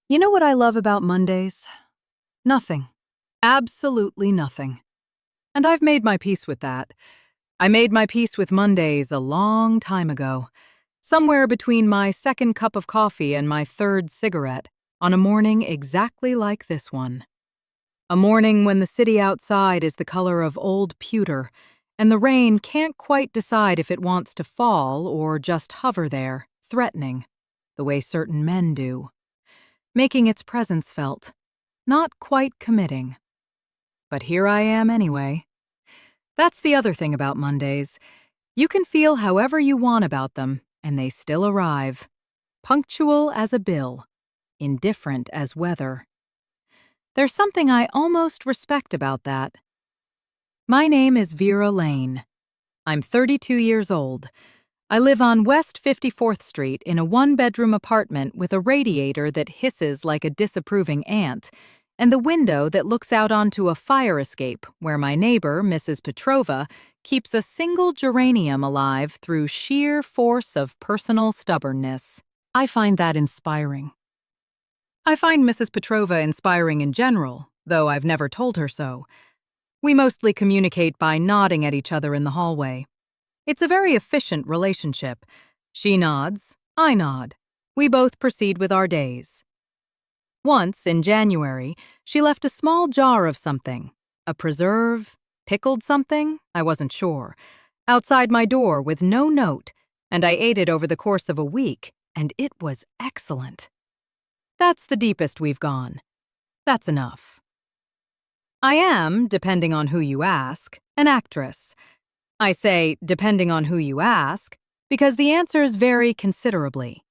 You know what I love about Mondays? Nothing. Absolutely nothing. And I've made my peace with that. I made my peace with Mondays a long time ago, somewhere between my second cup of coffee and my third cigarette, on a morning exactly like this one. A morning when the city outside is the color of old pewter, and the rain can't quite decide if it wants to fall or just hover there, threatening, the way certain men do, making its presence felt, not quite committing. But here I am anyway. That's the other thing about Mondays. You can feel however you want about them, and they still arrive. Punctual as a bill, indifferent as weather. There's something I almost respect about that. My name is Vera Lane. I'm 32 years old. I live on West 54th Street in a one-bedroom apartment with a radiator that hisses like a disapproving ant, and the window that looks out onto a fire escape where my neighbor, Mrs. Petrova, keeps a single geranium alive through sheer force of personal stubbornness. I find that inspiring. I find Mrs. Petrova inspiring in general, though I've never told her so. We mostly communicate by nodding at each other in the hallway. It's a very efficient relationship. She nods, I nod. We both proceed with our days. Once, in January, she left a small jar of something, a preserve, pickled something, I wasn't sure, outside my door with no note, and I ate it over the course of a week, and it was excellent. That's the deepest we've gone. That's enough. I am, depending on who you ask, an actress. I say, depending on who you ask, because the answers vary considerably.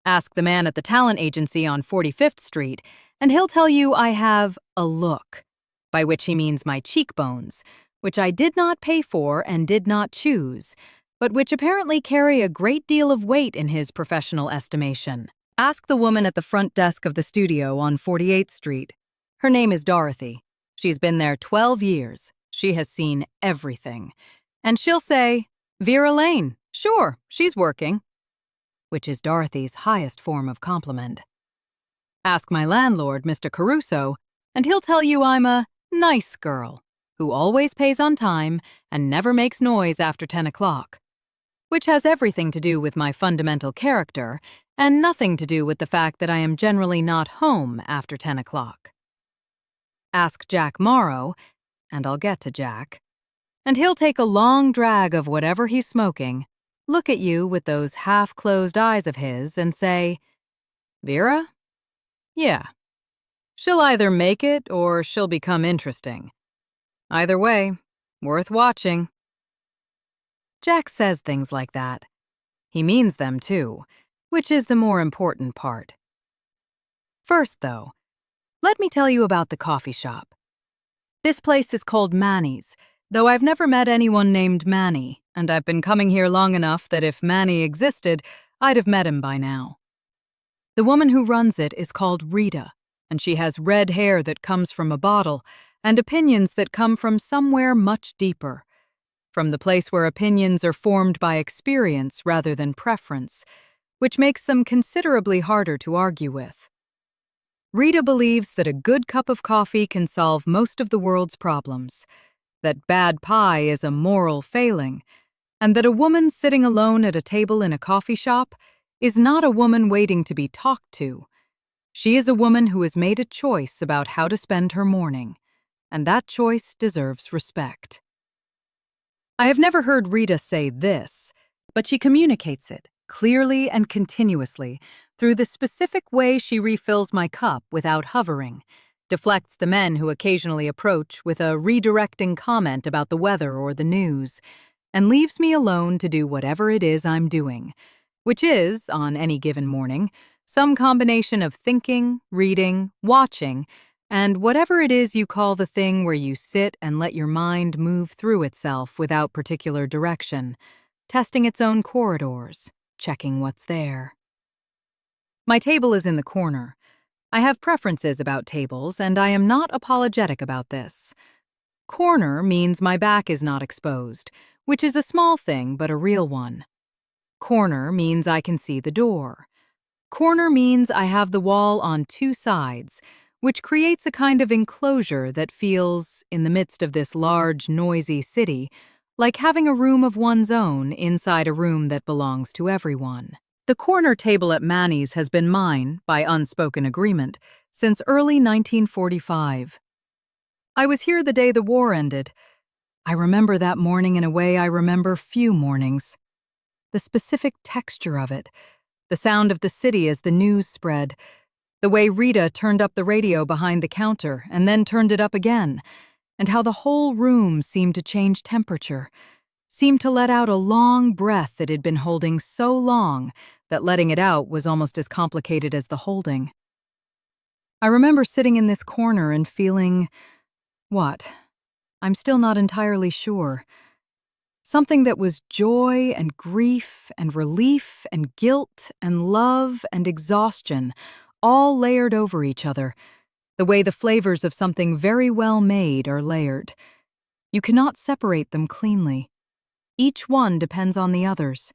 Ask the man at the talent agency on 45th Street, and he'll tell you I have a look, by which he means my cheekbones, which I did not pay for and did not choose, but which apparently carry a great deal of weight in his professional estimation. Ask the woman at the front desk of the studio on 48th Street. Her name is Dorothy. She's been there 12 years. She has seen everything. And she'll say, Vera Lane, sure, she's working, which is Dorothy's highest form of compliment. Ask my landlord, Mr. Caruso, and he'll tell you I'm a nice girl who always pays on time and never makes noise after 10 o'clock, which has everything to do with my fundamental character and nothing to do with the fact that I am generally not home after 10 o'clock. Ask Jack Morrow, and I'll get to Jack, and he'll take a long drag of whatever he's smoking, look at you with those half-closed eyes of his, and say, Vera? Yeah. She'll either make it or she'll become interesting. Either way, worth watching. Jack says things like that. He means them too, which is the more important part. First, though, let me tell you about the coffee shop. This place is called Manny's, though I've never met anyone named Manny, and I've been coming here long enough that if Manny existed, I'd have met him by now. The woman who runs it is called Rita, and she has red hair that comes from a bottle and opinions that come from somewhere much deeper, from the place where opinions are formed by experience rather than preference, which makes them considerably harder to argue with. Rita believes that a good cup of coffee can solve most of the world's problems, that bad pie is a moral failing, and that a woman sitting alone at a table in a coffee shop is not a woman waiting to be talked to. She is a woman who has made a choice about how to spend her morning, and that choice deserves respect. I have never heard Rita say this, but she communicates it clearly and continuously through the specific way she refills my cup without hovering, deflects the men who occasionally approach with a redirecting comment about the weather or the news, and leaves me alone to do whatever it is I'm doing, which is, on any given morning, some combination of thinking, reading, watching, and whatever it is you call the thing where you sit and let your mind move through itself without particular direction, testing its own corridors, checking what's there. My table is in the corner. I have preferences about tables, and I am not apologetic about this. Corner means my back is not exposed, which is a small thing but a real one. Corner means I can see the door. Corner means I have the wall on two sides, which creates a kind of enclosure that feels, in the midst of this large, noisy city, like having a room of one's own inside a room that belongs to everyone. The corner table at Manny's has been mine, by unspoken agreement, since early 1945. I was here the day the war ended. I remember that morning in a way I remember few mornings. The specific texture of it, the sound of the city as the news spread, the way Rita turned up the radio behind the counter and then turned it up again, and how the whole room seemed to change temperature, seemed to let out a long breath it had been holding so long that letting it out was almost as complicated as the holding. I remember sitting in this corner and feeling, what? I'm still not entirely sure. Something that was joy and grief and relief and guilt and love and exhaustion, all layered over each other, the way the flavors of something very well made are layered. You cannot separate them cleanly. Each one depends on the others,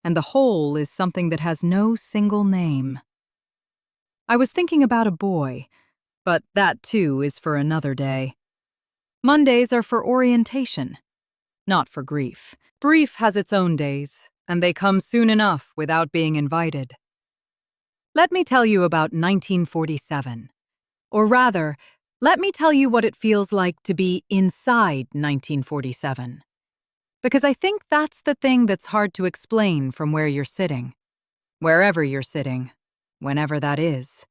and the whole is something that has no single name. I was thinking about a boy, but that too is for another day. Mondays are for orientation, not for grief. Grief has its own days, and they come soon enough without being invited. Let me tell you about 1947. Or rather, let me tell you what it feels like to be inside 1947. Because I think that's the thing that's hard to explain from where you're sitting. Wherever you're sitting, whenever that is.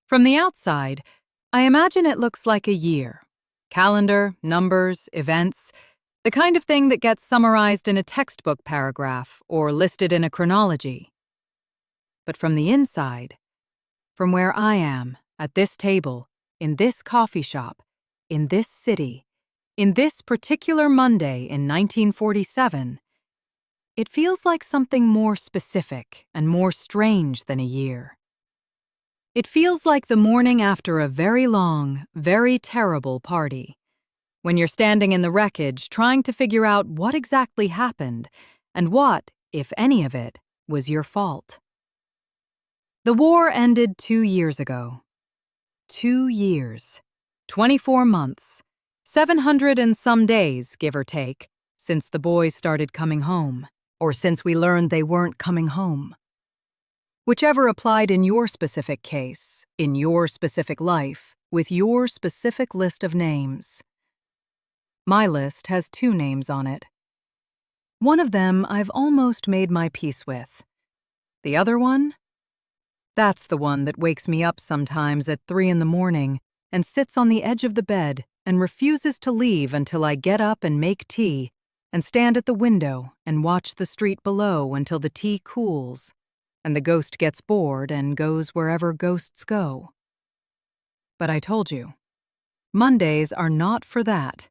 From the outside, I imagine it looks like a year. Calendar, numbers, events, the kind of thing that gets summarized in a textbook paragraph or listed in a chronology. But from the inside, from where I am, at this table, in this coffee shop, in this city, in this particular Monday in 1947, it feels like something more specific and more strange than a year. It feels like the morning after a very long, very terrible party, when you're standing in the wreckage trying to figure out what exactly happened and what, if any of it, was your fault. The war ended 2 years ago. 2 years. 24 months. 700 and some days, give or take, since the boys started coming home, or since we learned they weren't coming home. Whichever applied in your specific case, in your specific life, with your specific list of names. My list has 2 names on it. One of them I've almost made my peace with. The other one? That's the one that wakes me up sometimes at 3 in the morning and sits on the edge of the bed and refuses to leave until I get up and make tea and stand at the window and watch the street below until the tea cools and the ghost gets bored and goes wherever ghosts go. But I told you, Mondays are not for that.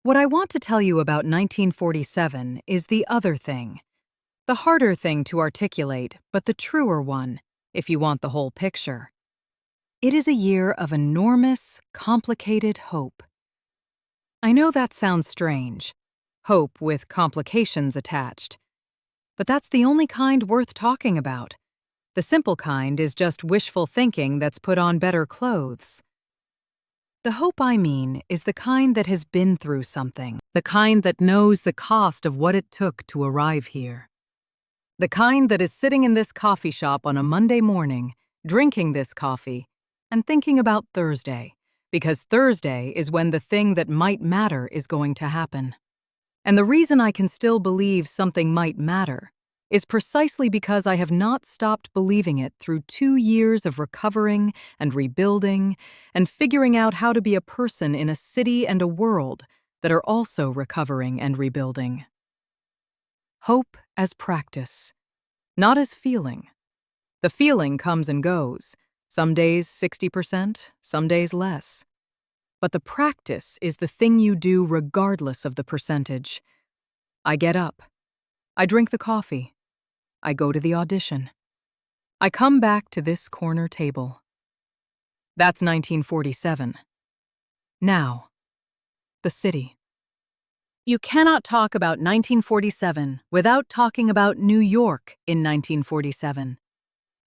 What I want to tell you about 1947 is the other thing, the harder thing to articulate, but the truer one, if you want the whole picture. It is a year of enormous, complicated hope. I know that sounds strange, hope with complications attached. But that's the only kind worth talking about. The simple kind is just wishful thinking that's put on better clothes. The hope I mean is the kind that has been through something, the kind that knows the cost of what it took to arrive here. The kind that is sitting in this coffee shop on a Monday morning, drinking this coffee, and thinking about Thursday, because Thursday is when the thing that might matter is going to happen. And the reason I can still believe something might matter is precisely because I have not stopped believing it through 2 years of recovering and rebuilding and figuring out how to be a person in a city and a world that are also recovering and rebuilding. Hope as practice, not as feeling. The feeling comes and goes, some days 60%, some days less. But the practice is the thing you do regardless of the percentage. I get up. I drink the coffee. I go to the audition. I come back to this corner table. That's 1947. Now, the city. You cannot talk about 1947 without talking about New York in 1947.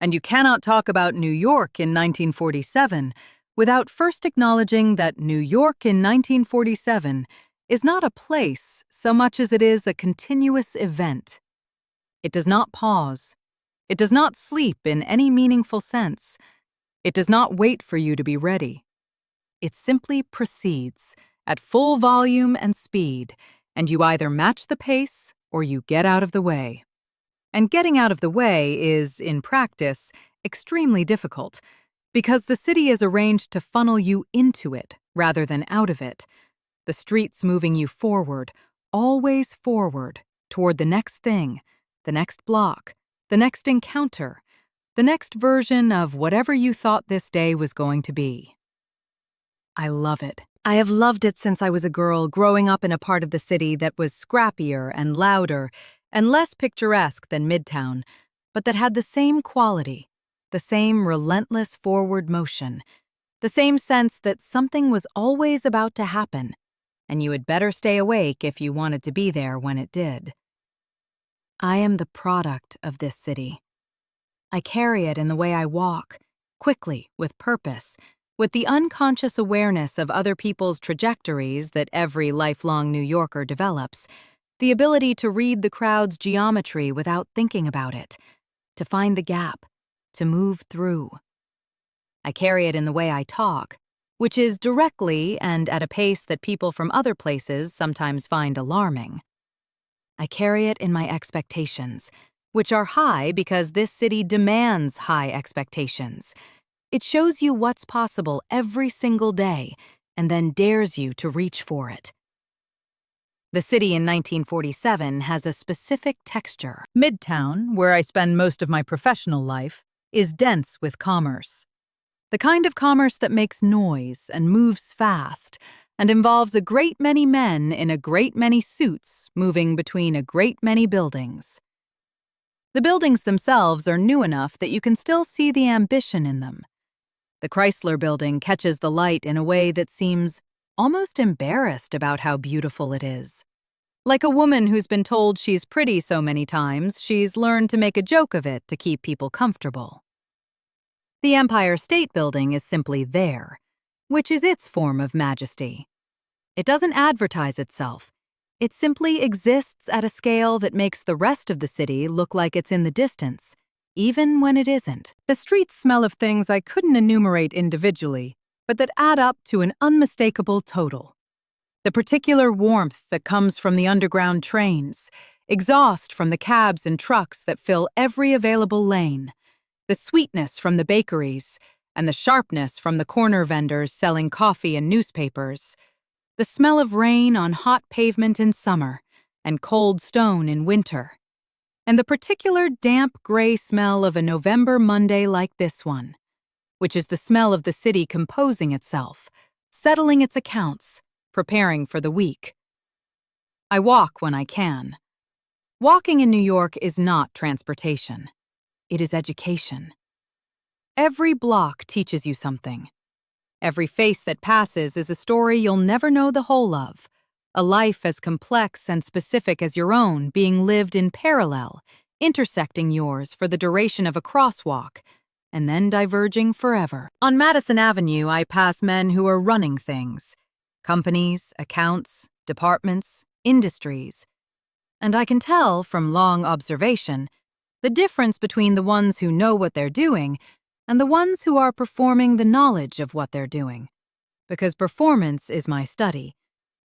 And you cannot talk about New York in 1947 without first acknowledging that New York in 1947 is not a place so much as it is a continuous event. It does not pause. It does not sleep in any meaningful sense. It does not wait for you to be ready. It simply proceeds at full volume and speed, and you either match the pace or you get out of the way. And getting out of the way is, in practice, extremely difficult, because the city is arranged to funnel you into it rather than out of it, the streets moving you forward, always forward, toward the next thing, the next block, the next encounter, the next version of whatever you thought this day was going to be. I love it. I have loved it since I was a girl growing up in a part of the city that was scrappier and louder and less picturesque than Midtown, but that had the same quality, the same relentless forward motion, the same sense that something was always about to happen, and you had better stay awake if you wanted to be there when it did. I am the product of this city. I carry it in the way I walk, quickly, with purpose, with the unconscious awareness of other people's trajectories that every lifelong New Yorker develops, the ability to read the crowd's geometry without thinking about it, to find the gap, to move through. I carry it in the way I talk, which is directly and at a pace that people from other places sometimes find alarming. I carry it in my expectations, which are high because this city demands high expectations. It shows you what's possible every single day and then dares you to reach for it. The city in 1947 has a specific texture. Midtown, where I spend most of my professional life, is dense with commerce. The kind of commerce that makes noise and moves fast and involves a great many men in a great many suits moving between a great many buildings. The buildings themselves are new enough that you can still see the ambition in them. The Chrysler Building catches the light in a way that seems almost embarrassed about how beautiful it is. Like a woman who's been told she's pretty so many times, she's learned to make a joke of it to keep people comfortable. The Empire State Building is simply there, which is its form of majesty. It doesn't advertise itself. It simply exists at a scale that makes the rest of the city look like it's in the distance, even when it isn't. The streets smell of things I couldn't enumerate individually, but that add up to an unmistakable total. The particular warmth that comes from the underground trains, exhaust from the cabs and trucks that fill every available lane, the sweetness from the bakeries, and the sharpness from the corner vendors selling coffee and newspapers, the smell of rain on hot pavement in summer and cold stone in winter, and the particular damp gray smell of a November Monday like this one, which is the smell of the city composing itself, settling its accounts, preparing for the week. I walk when I can. Walking in New York is not transportation. It is education. Every block teaches you something. Every face that passes is a story you'll never know the whole of, a life as complex and specific as your own being lived in parallel, intersecting yours for the duration of a crosswalk, and then diverging forever. On Madison Avenue, I pass men who are running things, companies, accounts, departments, industries, and I can tell from long observation the difference between the ones who know what they're doing and the ones who are performing the knowledge of what they're doing, because performance is my study.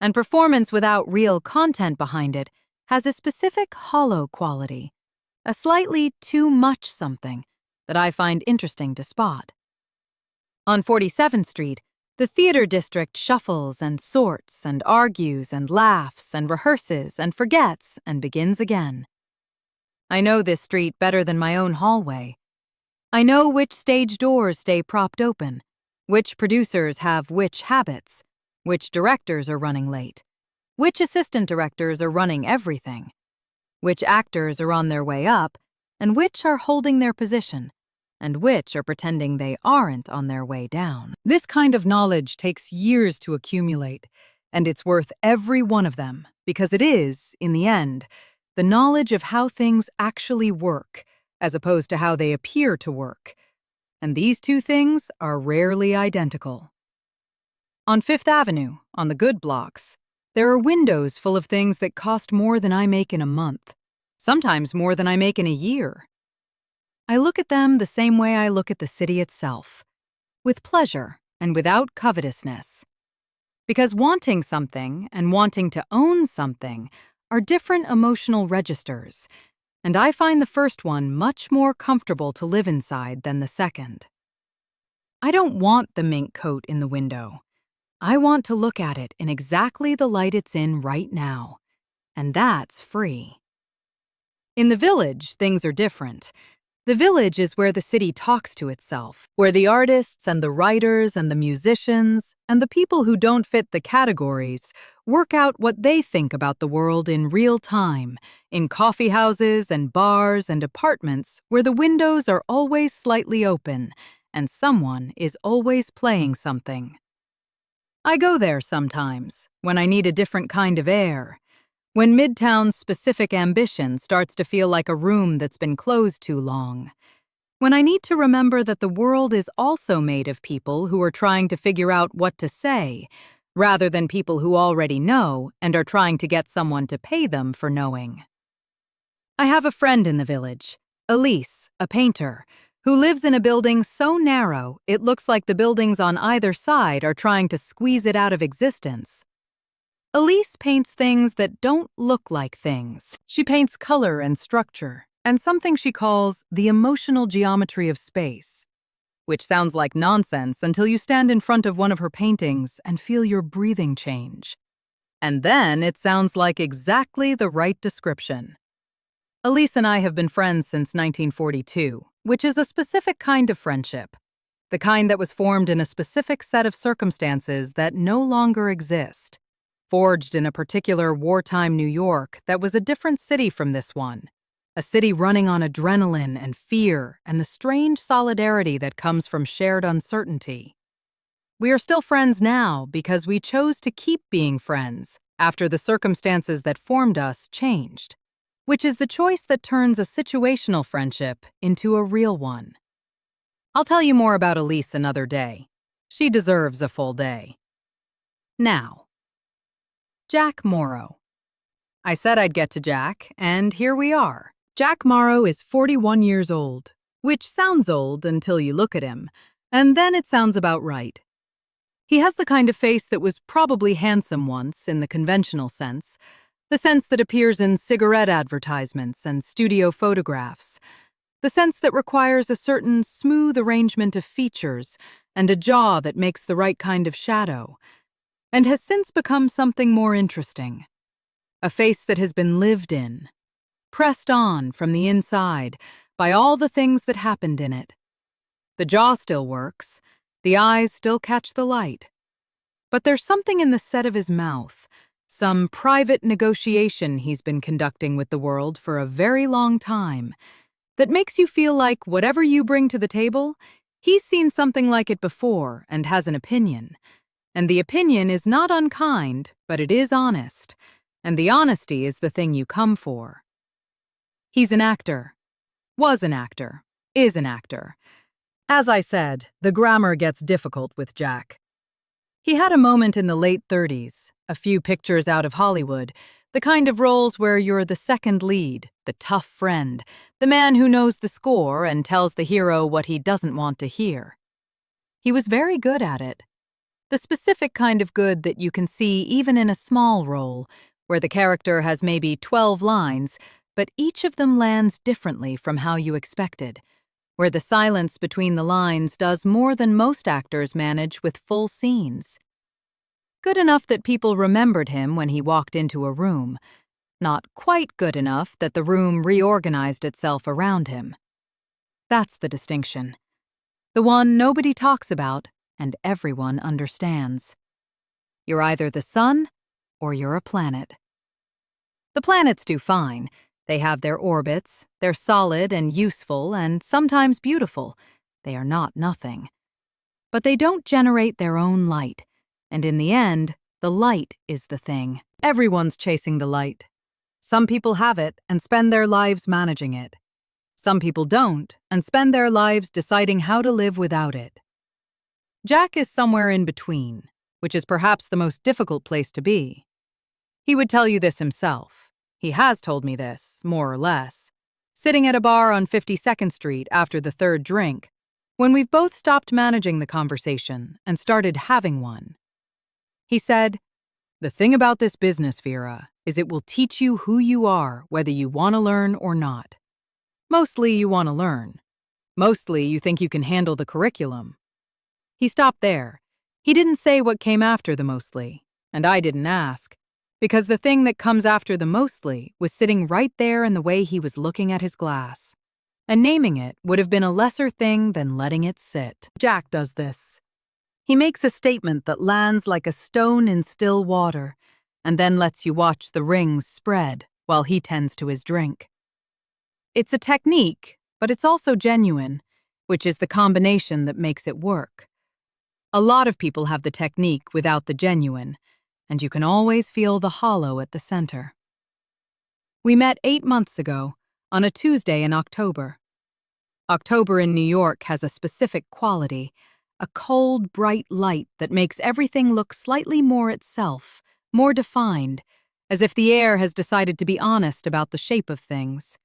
And performance without real content behind it has a specific hollow quality, a slightly too much something that I find interesting to spot. On 47th Street, the theater district shuffles and sorts and argues and laughs and rehearses and forgets and begins again. I know this street better than my own hallway. I know which stage doors stay propped open, which producers have which habits, which directors are running late, which assistant directors are running everything, which actors are on their way up, and which are holding their position, and which are pretending they aren't on their way down. This kind of knowledge takes years to accumulate, and it's worth every one of them, because it is, in the end, the knowledge of how things actually work, as opposed to how they appear to work. And these two things are rarely identical. On Fifth Avenue, on the good blocks, there are windows full of things that cost more than I make in a month, sometimes more than I make in a year. I look at them the same way I look at the city itself, with pleasure and without covetousness. Because wanting something and wanting to own something are different emotional registers, and I find the first one much more comfortable to live inside than the second. I don't want the mink coat in the window. I want to look at it in exactly the light it's in right now, and that's free. In the village, things are different. The village is where the city talks to itself, where the artists and the writers and the musicians and the people who don't fit the categories work out what they think about the world in real time, in coffee houses and bars and apartments where the windows are always slightly open and someone is always playing something. I go there sometimes, when I need a different kind of air, when Midtown's specific ambition starts to feel like a room that's been closed too long. When I need to remember that the world is also made of people who are trying to figure out what to say, rather than people who already know and are trying to get someone to pay them for knowing. I have a friend in the village, Elise, a painter, who lives in a building so narrow it looks like the buildings on either side are trying to squeeze it out of existence. Elise paints things that don't look like things. She paints color and structure, and something she calls the emotional geometry of space, which sounds like nonsense until you stand in front of one of her paintings and feel your breathing change. And then it sounds like exactly the right description. Elise and I have been friends since 1942, which is a specific kind of friendship, the kind that was formed in a specific set of circumstances that no longer exist. Forged in a particular wartime New York that was a different city from this one, a city running on adrenaline and fear and the strange solidarity that comes from shared uncertainty. We are still friends now because we chose to keep being friends after the circumstances that formed us changed, which is the choice that turns a situational friendship into a real one. I'll tell you more about Elise another day. She deserves a full day. Now, Jack Morrow. I said I'd get to Jack, and here we are. Jack Morrow is 41 years old, which sounds old until you look at him, and then it sounds about right. He has the kind of face that was probably handsome once in the conventional sense, the sense that appears in cigarette advertisements and studio photographs, the sense that requires a certain smooth arrangement of features and a jaw that makes the right kind of shadow, and has since become something more interesting. A face that has been lived in, pressed on from the inside by all the things that happened in it. The jaw still works, the eyes still catch the light. But there's something in the set of his mouth, some private negotiation he's been conducting with the world for a very long time, that makes you feel like whatever you bring to the table, he's seen something like it before and has an opinion. And the opinion is not unkind, but it is honest, and the honesty is the thing you come for. He's an actor, was an actor, is an actor. As I said, the grammar gets difficult with Jack. He had a moment in the late 30s, a few pictures out of Hollywood, the kind of roles where you're the second lead, the tough friend, the man who knows the score and tells the hero what he doesn't want to hear. He was very good at it. The specific kind of good that you can see even in a small role, where the character has maybe 12 lines, but each of them lands differently from how you expected, where the silence between the lines does more than most actors manage with full scenes. Good enough that people remembered him when he walked into a room, not quite good enough that the room reorganized itself around him. That's the distinction. The one nobody talks about and everyone understands. You're either the sun or you're a planet. The planets do fine. They have their orbits, they're solid and useful and sometimes beautiful. They are not nothing. But they don't generate their own light, and in the end, the light is the thing. Everyone's chasing the light. Some people have it and spend their lives managing it. Some people don't, and spend their lives deciding how to live without it. Jack is somewhere in between, which is perhaps the most difficult place to be. He would tell you this himself. He has told me this, more or less, sitting at a bar on 52nd Street after the third drink, when we've both stopped managing the conversation and started having one. He said, "The thing about this business, Vera, is it will teach you who you are, whether you want to learn or not. Mostly you want to learn. Mostly you think you can handle the curriculum." He stopped there. He didn't say what came after the mostly, and I didn't ask, because the thing that comes after the mostly was sitting right there in the way he was looking at his glass. And naming it would have been a lesser thing than letting it sit. Jack does this. He makes a statement that lands like a stone in still water, and then lets you watch the rings spread while he tends to his drink. It's a technique, but it's also genuine, which is the combination that makes it work. A lot of people have the technique without the genuine, and you can always feel the hollow at the center. We met 8 months ago, on a Tuesday in October. October in New York has a specific quality, a cold, bright light that makes everything look slightly more itself, more defined, as if the air has decided to be honest about the shape of things.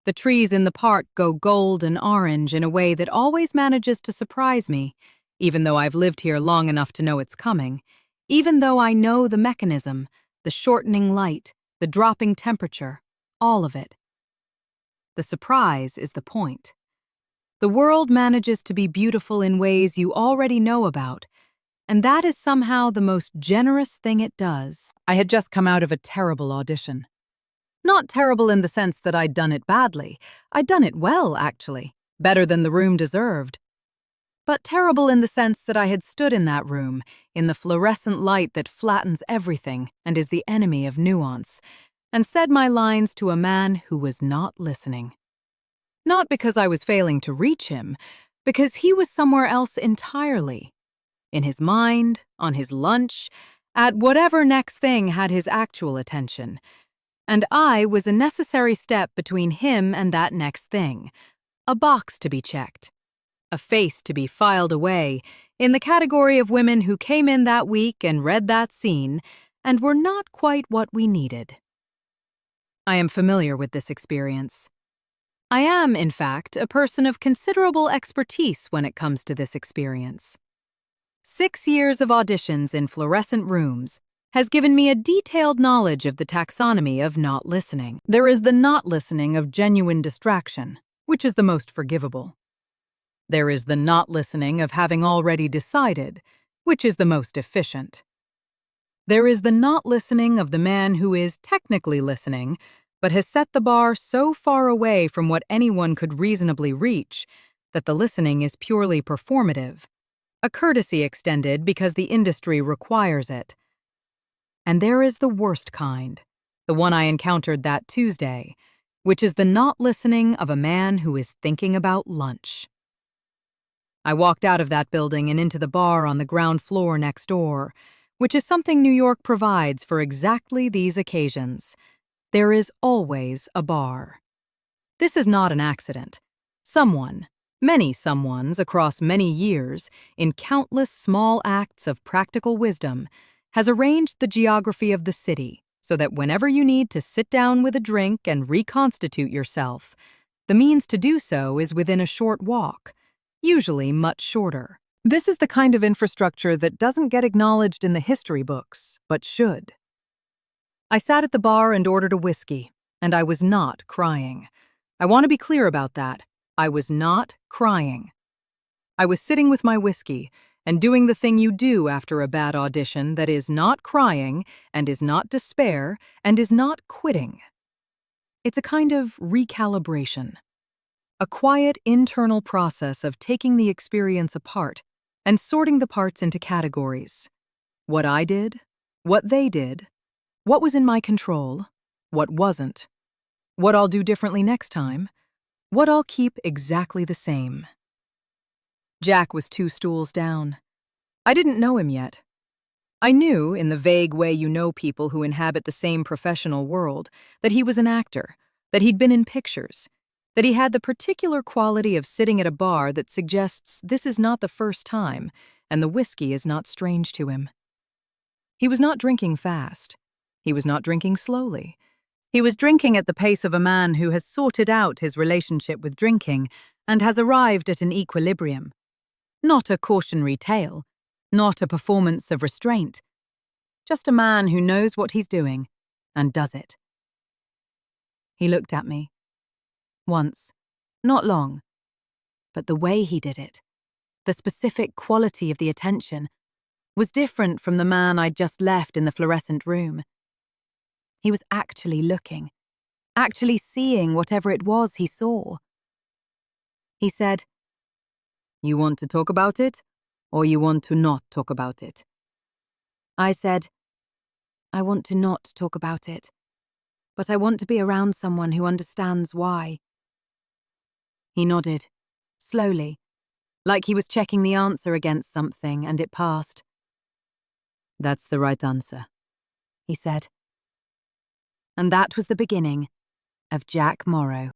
The trees in the park go gold and orange in a way that always manages to surprise me, even though I've lived here long enough to know it's coming, even though I know the mechanism, the shortening light, the dropping temperature, all of it. The surprise is the point. The world manages to be beautiful in ways you already know about, and that is somehow the most generous thing it does. I had just come out of a terrible audition. Not terrible in the sense that I'd done it badly. I'd done it well, actually, better than the room deserved. But terrible in the sense that I had stood in that room, in the fluorescent light that flattens everything and is the enemy of nuance, and said my lines to a man who was not listening. Not because I was failing to reach him, because he was somewhere else entirely. In his mind, on his lunch, at whatever next thing had his actual attention. And I was a necessary step between him and that next thing, a box to be checked, a face to be filed away in the category of women who came in that week and read that scene and were not quite what we needed. I am familiar with this experience. I am, in fact, a person of considerable expertise when it comes to this experience. 6 years of auditions in fluorescent rooms has given me a detailed knowledge of the taxonomy of not listening. There is the not listening of genuine distraction, which is the most forgivable. There is the not listening of having already decided, which is the most efficient. There is the not listening of the man who is technically listening, but has set the bar so far away from what anyone could reasonably reach that the listening is purely performative, a courtesy extended because the industry requires it. And there is the worst kind, the one I encountered that Tuesday, which is the not listening of a man who is thinking about lunch. I walked out of that building and into the bar on the ground floor next door, which is something New York provides for exactly these occasions. There is always a bar. This is not an accident. Someone, many someones across many years, in countless small acts of practical wisdom, has arranged the geography of the city so that whenever you need to sit down with a drink and reconstitute yourself, the means to do so is within a short walk, usually much shorter. This is the kind of infrastructure that doesn't get acknowledged in the history books, but should. I sat at the bar and ordered a whiskey, and I was not crying. I want to be clear about that. I was not crying. I was sitting with my whiskey and doing the thing you do after a bad audition that is not crying and is not despair and is not quitting. It's a kind of recalibration, a quiet internal process of taking the experience apart and sorting the parts into categories. What I did, what they did, what was in my control, what wasn't, what I'll do differently next time, what I'll keep exactly the same. Jack was 2 stools down. I didn't know him yet. I knew, in the vague way you know people who inhabit the same professional world, that he was an actor, that he'd been in pictures. that he had the particular quality of sitting at a bar that suggests this is not the first time and the whiskey is not strange to him. He was not drinking fast. He was not drinking slowly. He was drinking at the pace of a man who has sorted out his relationship with drinking and has arrived at an equilibrium. Not a cautionary tale, not a performance of restraint, just a man who knows what he's doing and does it. He looked at me. Once, not long, but the way he did it, the specific quality of the attention, was different from the man I'd just left in the fluorescent room. He was actually looking, actually seeing whatever it was he saw. He said, "You want to talk about it, or you want to not talk about it?" I said, "I want to not talk about it, but I want to be around someone who understands why." He nodded, slowly, like he was checking the answer against something and it passed. "That's the right answer," he said. And that was the beginning of Jack Morrow.